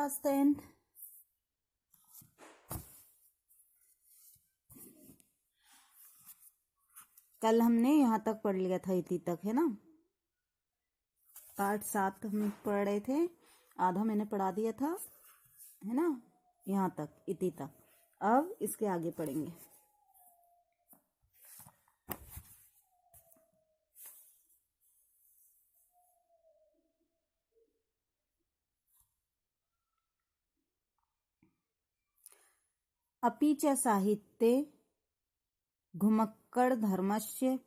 Class 10। कल हमने यहाँ तक पढ़ लिया था, इति तक, है ना। पार्ट 7 हम पढ़ रहे थे, आधा मैंने पढ़ा दिया था, है ना, यहाँ तक, इति तक। अब इसके आगे पढ़ेंगे। अपि च साहित्ये घुमक्कड़ धर्मस्य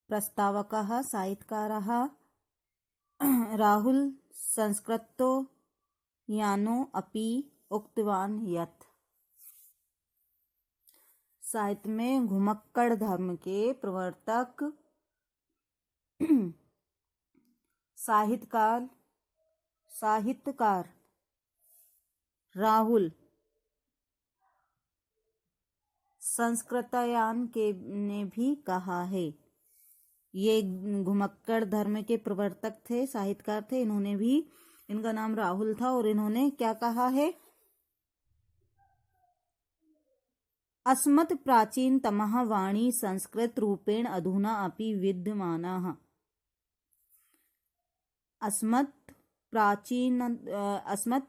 प्रस्तावकः साहित्यकारः राहुल संस्कृतो यानो अपि उक्तवान यत्। साहित्य में घुमक्कड़ धर्म के प्रवर्तक साहित्यकार राहुल संस्कृतयान के ने भी कहा है। ये घुमक्कड़ धर्म के प्रवर्तक थे, साहित्यकार थे, इन्होंने भी, इनका नाम राहुल था, और इन्होंने क्या कहा है? अस्मत् प्राचीनतमः वाणी संस्कृत रूपेण अधुना अपि विद्यमानः। अस्मत्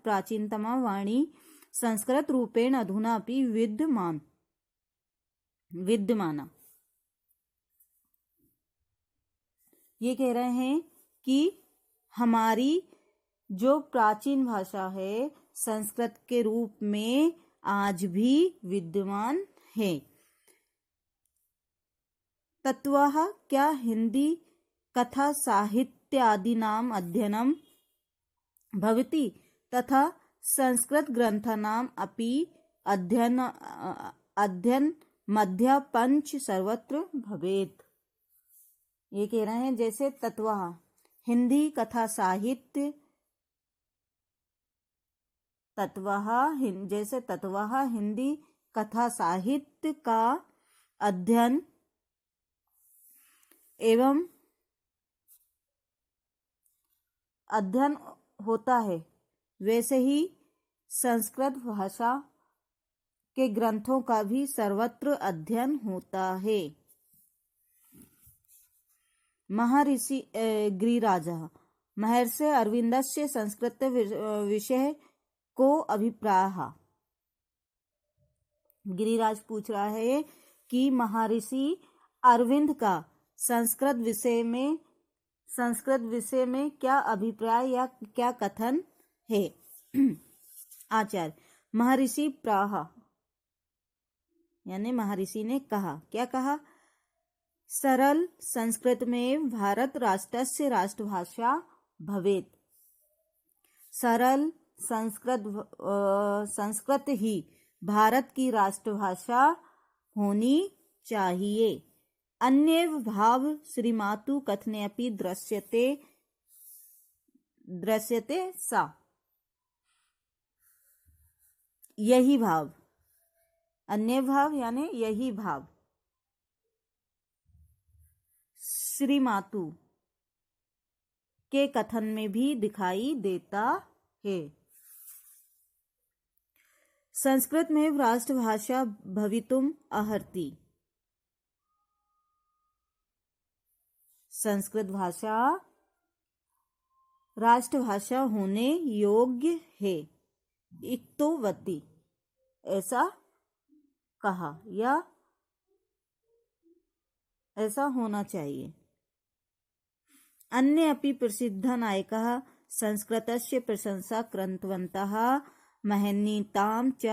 प्राचीनतमा वाणी संस्कृत रूपेण अधुना अपि विद्यमाना। ये कह रहे हैं कि हमारी जो प्राचीन भाषा है संस्कृत के रूप में आज भी विद्यमान है। तत्वः क्या हिंदी कथा साहित्यादीनाम् अध्ययनं भवति तथा संस्कृत ग्रंथानाम् अपि अध्ययन मध्य पंच सर्वत्र भवेत्। ये कह रहे हैं जैसे तत्वः हिंदी कथा साहित्य, जैसे तत्वः हिंदी कथा साहित्य का अध्ययन होता है, वैसे ही संस्कृत भाषा के ग्रंथों का भी सर्वत्र अध्ययन होता है। महर्षि गिरिराजः महर्षि अरविन्दस्य संस्कृत विषय को अभिप्रायः। गिरिराज पूछ रहा है कि महर्षि अरविंद का संस्कृत विषय में क्या अभिप्राय या क्या कथन है। आचार्य महर्षि प्राह, यानी महर्षि ने कहा, क्या कहा? सरल संस्कृत में भारत राष्ट्रस्य राष्ट्रभाषा भवेत्। सरल संस्कृत ही भारत की राष्ट्रभाषा होनी चाहिए। अन्येव भाव श्रीमातु कथने अपि दृश्यते सा। यही भाव, अन्य भाव यानी यही भाव श्रीमातु के कथन में भी दिखाई देता है। संस्कृत में राष्ट्रभाषा भवितुम अर्हति। संस्कृत भाषा राष्ट्रभाषा होने योग्य है। इक्तोवती, ऐसा कहा या ऐसा होना चाहिए। अन्य अपि प्रसिद्ध नायकः संस्कृतस्य प्रशंसा कृतवन्तः महनीयतां च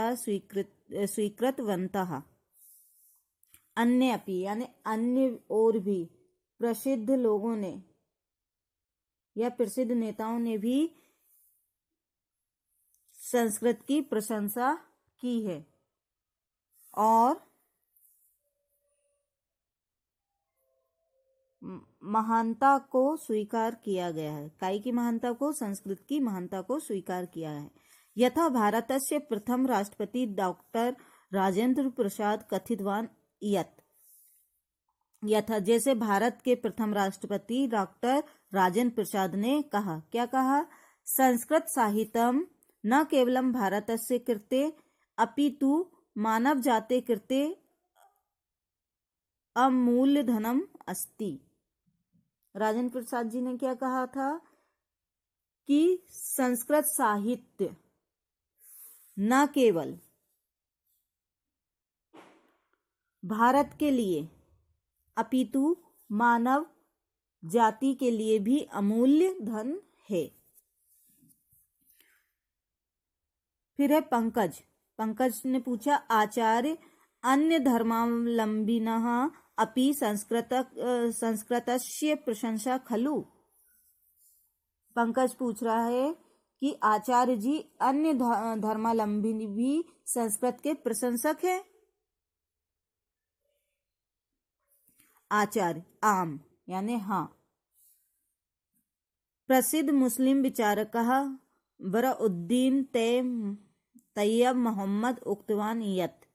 स्वीकृतवन्तः। अन्य अपि यानी अन्य और भी प्रसिद्ध लोगों ने या प्रसिद्ध नेताओं ने भी संस्कृत की प्रशंसा की है और महानता को स्वीकार किया गया है। काई की महानता को? संस्कृत की महानता को स्वीकार किया है। यथा भारतस्य प्रथम राष्ट्रपति डॉक्टर राजेंद्र प्रसाद कथितवान यत्। यथा जैसे भारत के प्रथम राष्ट्रपति डॉक्टर राजेंद्र प्रसाद ने कहा, क्या कहा? संस्कृत साहित्यम न केवलं भारतस्य कृते अपि तु मानव जाते कृते अमूल्य धनम अस्ति। राजेंद्र प्रसाद जी ने क्या कहा था कि संस्कृत साहित्य न केवल भारत के लिए अपितु मानव जाति के लिए भी अमूल्य धन है। फिर है पंकज। पंकज ने पूछा आचार्य अन्य धर्मावलंबिनः अपि संस्कृतस्य प्रशंसा खलु। पंकज पूछ रहा है कि आचार्य जी अन्य धर्मावलंबी भी संस्कृत के प्रशंसक हैं। आचार्य आम यानी हाँ। प्रसिद्ध मुस्लिम विचारकः बरउद्दीन तैयब मोहम्मद उक्तवान यत्।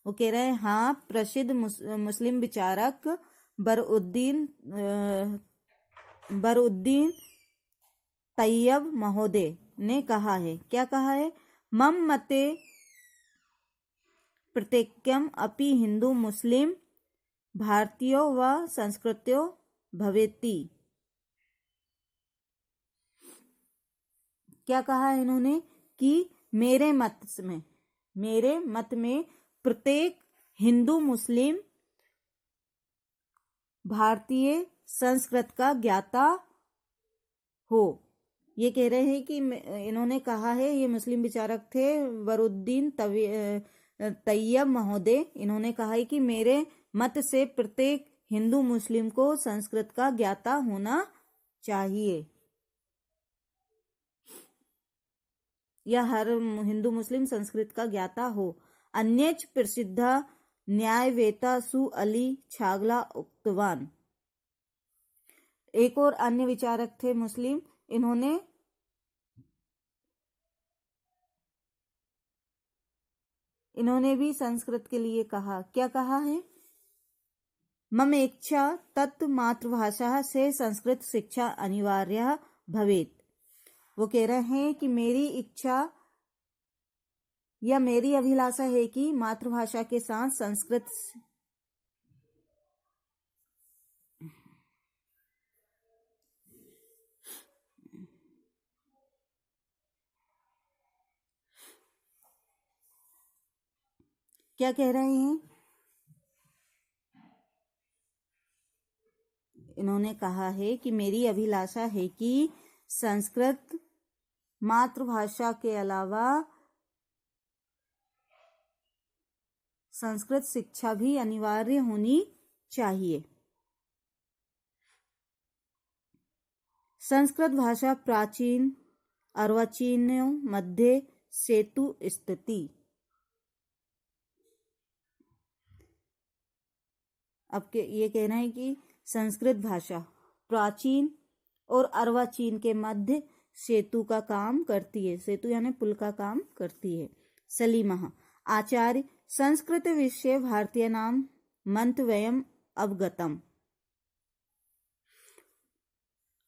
वो कह रहे हैं हाँ, प्रसिद्ध मुस्लिम विचारक बरउद्दीन तैयब महोदय ने कहा है। क्या कहा है? मम मते प्रत्येकम अपि हिंदू मुस्लिम भारतीयो व संस्कृत्यो भवेति। क्या कहा है इन्होंने कि मेरे मत में प्रत्येक हिंदू मुस्लिम भारतीय संस्कृत का ज्ञाता हो। ये कह रहे हैं कि इन्होंने कहा है, ये मुस्लिम विचारक थे बरउद्दीन तैयब महोदय। इन्होंने कहा है कि मेरे मत से प्रत्येक हिंदू मुस्लिम को संस्कृत का ज्ञाता होना चाहिए, या हर हिंदू मुस्लिम संस्कृत का ज्ञाता हो। अन्यच प्रसिद्ध न्यायवेता सु अली छागला उक्तवान। एक और अन्य विचारक थे मुस्लिम, इन्होंने भी संस्कृत के लिए कहा। क्या कहा है? मम इच्छा तत् मातृभाषा से संस्कृत शिक्षा अनिवार्य भवेत। वो कह रहे हैं कि मेरी इच्छा या मेरी अभिलाषा है कि मातृभाषा के साथ संस्कृत क्या कह रहे हैं? इन्होंने कहा है कि मेरी अभिलाषा है कि संस्कृत मातृभाषा के अलावा संस्कृत शिक्षा भी अनिवार्य होनी चाहिए। संस्कृत भाषा प्राचीन अर्वाचीनों मध्य सेतु स्थिति। अब ये कहना है कि संस्कृत भाषा प्राचीन और अर्वाचीन के मध्य सेतु का काम करती है। सेतु यानी पुल का काम करती है। सलीमः आचार्य संस्कृत विषय भारतीय नाम मंतव्यम अवगतम।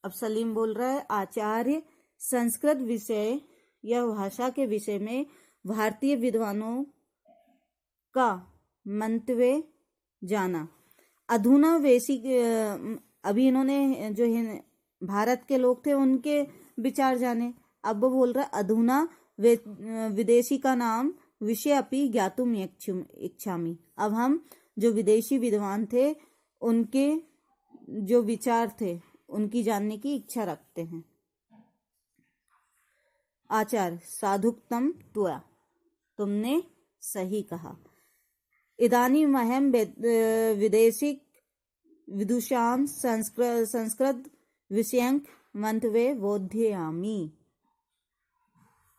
अब सलीम बोल रहा है आचार्य संस्कृत विषय या भाषा के विषय में भारतीय विद्वानों का मंतव्य जाना। अधुना वैश्विक, अभी इन्होंने जो भारत के लोग थे उनके विचार जाने। अब वो बोल रहा अधुना विदेशी का नाम विषय अपि ज्ञातुम इच्छामि। अब हम जो विदेशी विद्वान थे उनके जो विचार थे उनकी जानने की इच्छा रखते हैं। आचार्य साधुक्तम त्वया, तुमने सही कहा। इदानीमहं विदेशी विदुषां संस्कृत विषयं मंतव्ये बोधयामि।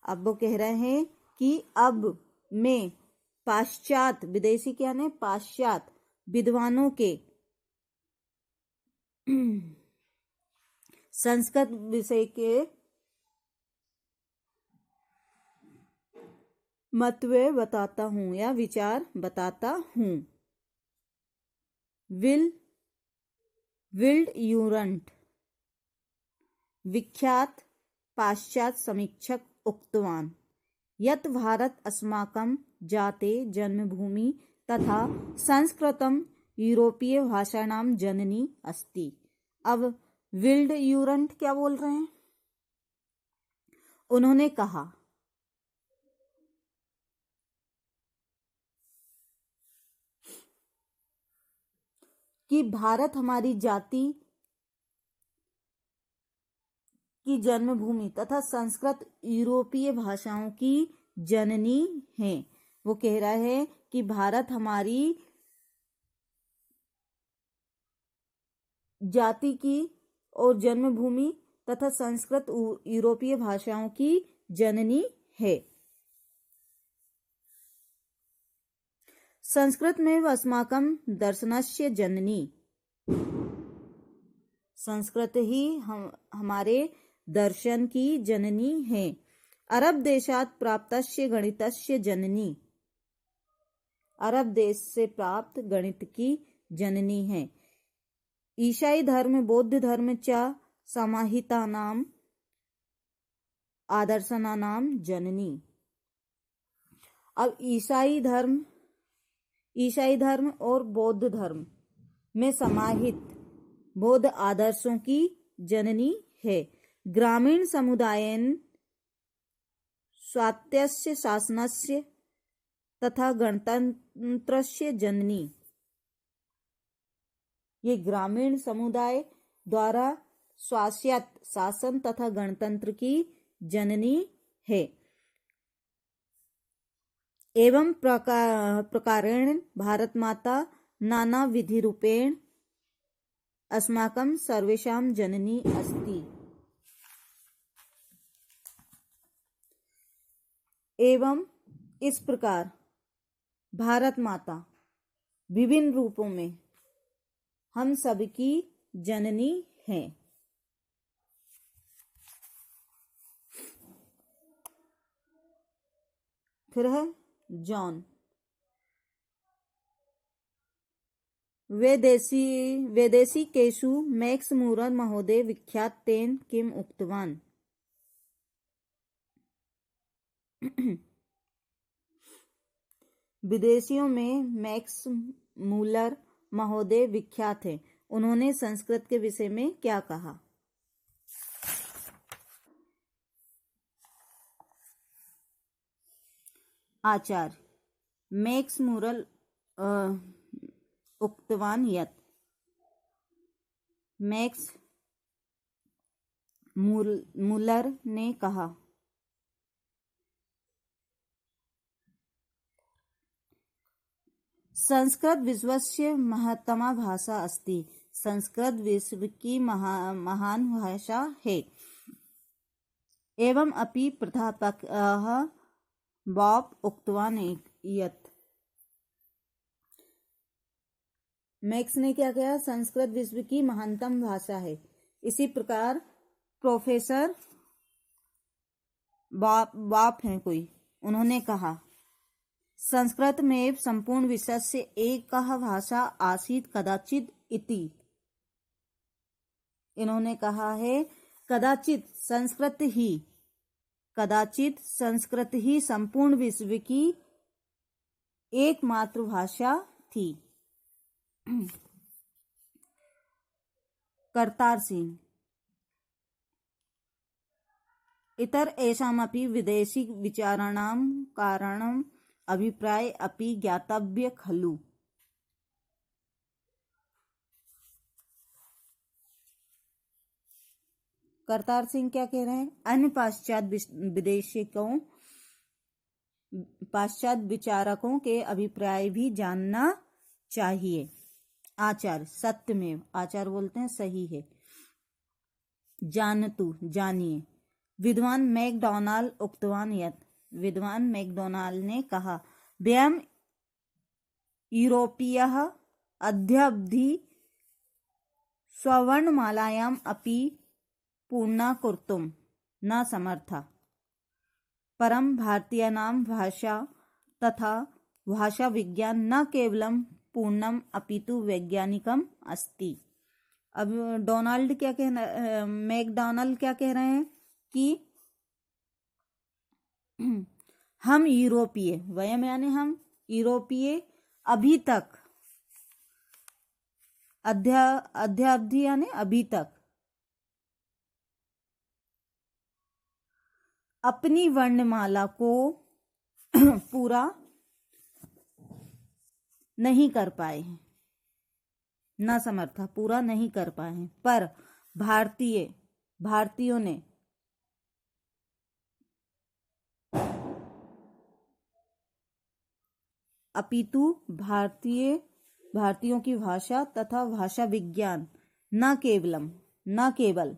अब वो कह रहे हैं कि अब मैं पाश्चात्य, विदेशी क्या है, पाश्चात्य विद्वानों के संस्कृत विषय के मतवे बताता हूं या विचार बताता हूं। विल्ड यूरंट विख्यात पाश्चात् समीक्षक उक्तवान् यत् भारत अस्माकं जाते जन्मभूमि तथा संस्कृतं यूरोपीय भाषाणां जननी अस्ति। अब विल्ड यूरंट क्या बोल रहे हैं? उन्होंने कहा कि भारत हमारी जाति की जन्मभूमि तथा संस्कृत यूरोपीय भाषाओं की जननी है। वो कह रहा है कि भारत हमारी जाति की और जन्मभूमि तथा संस्कृत यूरोपीय भाषाओं की जननी है। संस्कृत में अस्माकं दर्शनस्य जननी, संस्कृत ही हमारे दर्शन की जननी है। अरब देशात् प्राप्तस्य गणितस्य जननी, अरब देश से प्राप्त गणित की जननी है। ईसाई धर्म बौद्ध धर्म च समाहितानां आदर्शनानां जननी। अब ईसाई धर्म और बौद्ध धर्म में समाहित बौद्ध आदर्शों की जननी है। ग्रामीण समुदायेन स्वायत्तस्य शासनस्य तथा गणतंत्रस्य जननी, ये ग्रामीण समुदाय द्वारा स्वायत्त शासन तथा गणतंत्र की जननी है। एवं प्रकारेण भारत माता नाना विधि रूपेण अस्माकं सर्वेषां जननी अस्ति। एवं इस प्रकार भारत माता विभिन्न रूपों में हम सबकी जननी है। फिर है जॉन वैदेशिकेषु मैक्स मूरर महोदय विख्यात तेन किम उक्तवान्। विदेशियों में मैक्स मूलर महोदय विख्यात हैं। उन्होंने संस्कृत के विषय में क्या कहा? आचार्य मैक्स मूलर उक्तवान यत्, मैक्स मूलर ने कहा संस्कृत विश्वस्य महत्तमा भाषा अस्ति, संस्कृत विश्व की महान भाषा है। एवं अपि प्राध्यापकः बॉब उक्तवान् यत्, मैक्स ने क्या कहा? संस्कृत विश्व की महानतम भाषा है। इसी प्रकार प्रोफेसर बाप हैं कोई, उन्होंने कहा संस्कृत में संपूर्ण विश्वस्य एकः भाषा आसीत् कदाचित् इति। इन्होंने कहा है कदाचित संस्कृत ही संपूर्ण विश्व की एकमात्र भाषा थी। करतार सिंह इतर एषामपि विदेशी विचाराणां कारणम् अभिप्राय अपि ज्ञातव्य खलु। करतार सिंह क्या कह रहे हैं? अन्य पाश्चात्य विचारकों के अभिप्राय भी जानना चाहिए। आचार्य सत्यमेव, आचार्य बोलते हैं सही है। जानतु जानिए। विद्वान मैकडॉनल्ड उक्तवान यत्, विद्वान मैकडॉनल्ड ने कहा वयम् यूरोपीयः अद्यावधि स्वर्णमालायाम् अपि पूर्णा कर्तुं न समर्था, परं भारतीयानां भाषा तथा भाषा विज्ञान न केवलं पूर्णम अपितु वैज्ञानिकम अस्ति। अब मैकडॉनल्ड क्या कह रहे हैं कि हम यूरोपीय, वयम यानी हम, यूरोपीय अभी तक, अद्यावधि यानी अभी तक, अपनी वर्णमाला को पूरा नहीं कर पाए हैं, न समर्था, पूरा नहीं कर पाए हैं, पर भारतीयों ने अपितु भारतीयों की भाषा तथा भाषा विज्ञान न केवल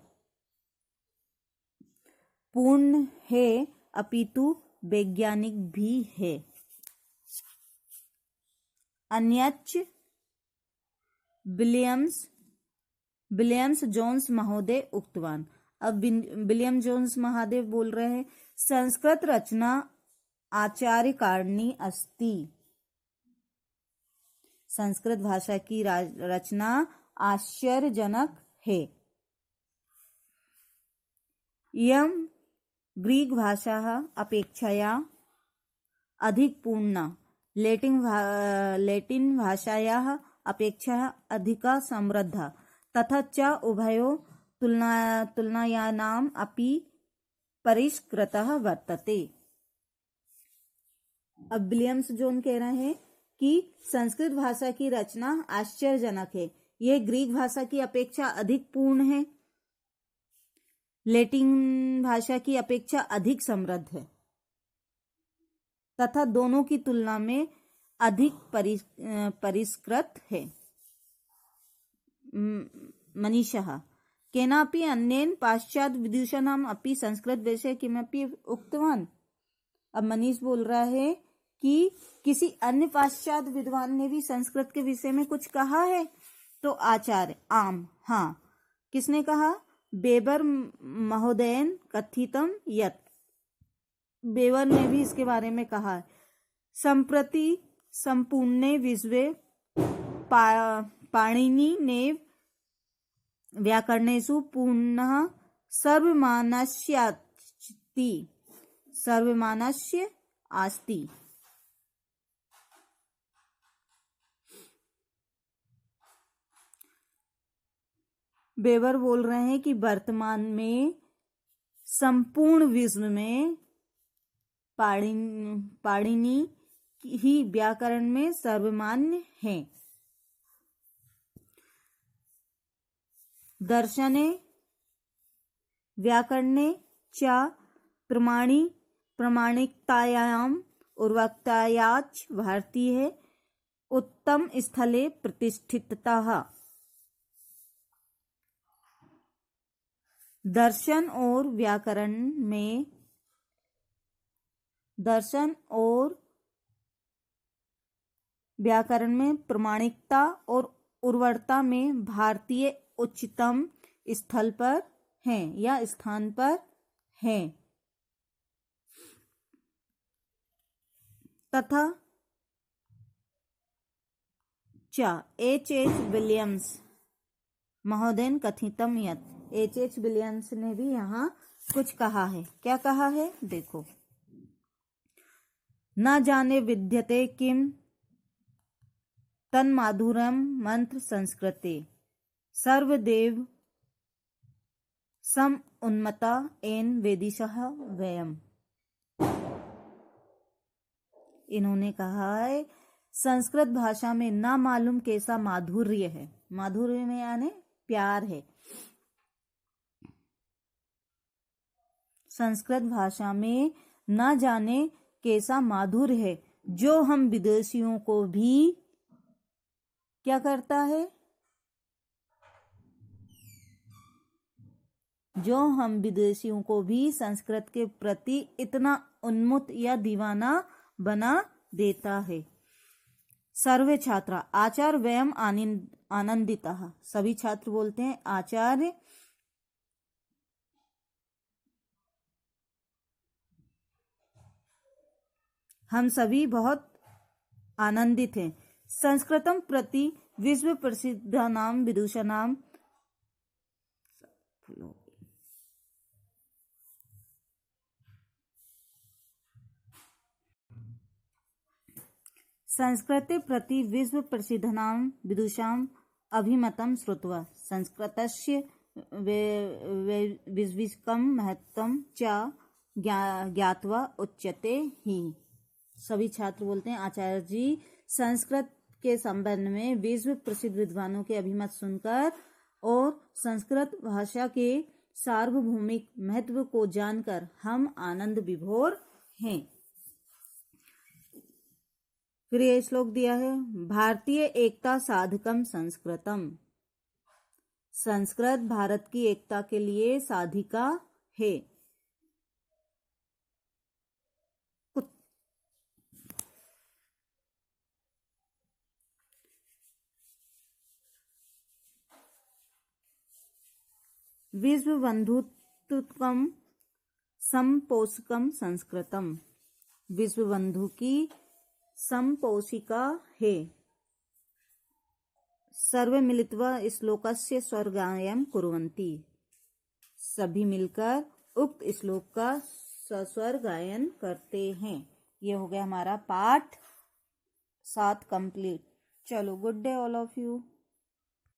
पूर्ण है अपितु वैज्ञानिक भी है। अन्यच्च विलियम्स जोन्स महोदय उक्तवान। अब विलियम जोन्स महादेव बोल रहे हैं, संस्कृत रचना आचार्य कारिणी अस्ति। संस्कृत भाषा की रचना आश्चर्यजनक है। इयं ग्रीक भाषा अपेक्षया अधिक पूर्णा, लैटिन भाषायाः अपेक्षया अधिका समृद्धा, तथा च उभयो तुलनायानाम् अपि परिष्कृतः वर्तते। अब विलियम्स जोन कह रहे हैं कि संस्कृत भाषा की रचना आश्चर्यजनक है, यह ग्रीक भाषा की अपेक्षा अधिक पूर्ण है, लैटिन भाषा की अपेक्षा अधिक समृद्ध है, तथा दोनों की तुलना में अधिक परिष्कृत है। मनीषः केनापि अन्येन पाश्चात्य विदूषणाम् अपि संस्कृत विषये किमपि उक्तवान। अब मनीष बोल रहा है कि किसी अन्य पाश्चात्य विद्वान ने भी संस्कृत के विषय में कुछ कहा है? तो आचार्य हाँ, किसने कहा? बेबर महोदयन कथितम यत्, बेबर ने भी इसके बारे में कहा है। संप्रति संपूर्णे विश्वे पाणिनि ने व्याकरणेषु पुनः सर्वमानस्य अस्ति। बेबर बोल रहे हैं कि वर्तमान में संपूर्ण विश्व में पाणिनि ही व्याकरण में सर्वमान्य है। दर्शने व्याकरणे च प्रामाणिकतायाम् उर्वरकतायाच भारतीय उत्तम स्थले प्रतिष्ठितः। दर्शन और व्याकरण में प्रामाणिकता और उर्वरता में भारतीय उच्चतम स्थल पर हैं या स्थान पर हैं, तथा एच विलियम्स महोदयन कथितम यत्, एच विलियम्स ने भी यहाँ कुछ कहा है। क्या कहा है? देखो, न जाने विद्यते किम तन्माधुर्यम मंत्र संस्कृते सर्वदेव सम उन्मत्ता एन वेदिशः वयम्। इन्होंने कहा है संस्कृत भाषा में ना मालूम कैसा माधुर्य है, माधुर्य में यानी प्यार है। संस्कृत भाषा में ना जाने कैसा माधुर्य है, जो हम विदेशियों को भी क्या करता है, जो हम विदेशियों को भी संस्कृत के प्रति इतना उन्मुक्त या दीवाना बना देता है। सर्वे छात्रा आचार्य वयम आनंदितः, सभी छात्र बोलते हैं आचार्य हम सभी बहुत आनंदित हैं। संस्कृतम प्रति विश्व प्रसिद्ध नाम विदूषणाम संस्कृते प्रति विश्व प्रसिद्धानां विदुषाम् अभिमतं श्रुत्वा संस्कृतस्य विश्वकं महत्वं च ज्ञात्वा उच्यते ही। सभी छात्र बोलते हैं, आचार्य जी संस्कृत के संबंध में विश्व प्रसिद्ध विद्वानों के अभिमत सुनकर और संस्कृत भाषा के सार्वभौमिक महत्व को जानकर हम आनंद विभोर हैं। फिर ये श्लोक दिया है, भारतीय एकता साधकम संस्कृतम। संस्कृत भारत की एकता के लिए साधिका है। विश्व बंधुत्वम समपोषकम संस्कृतम। विश्व बंधु की समपोषिका है। सर्वे मिलित्वा श्लोकस्य स्वरगायनं कुर्वन्ति। सभी मिलकर उक्त श्लोक का सस्वर गायन करते हैं। ये हो गया हमारा पाठ 7 कंप्लीट। चलो, good day all of you.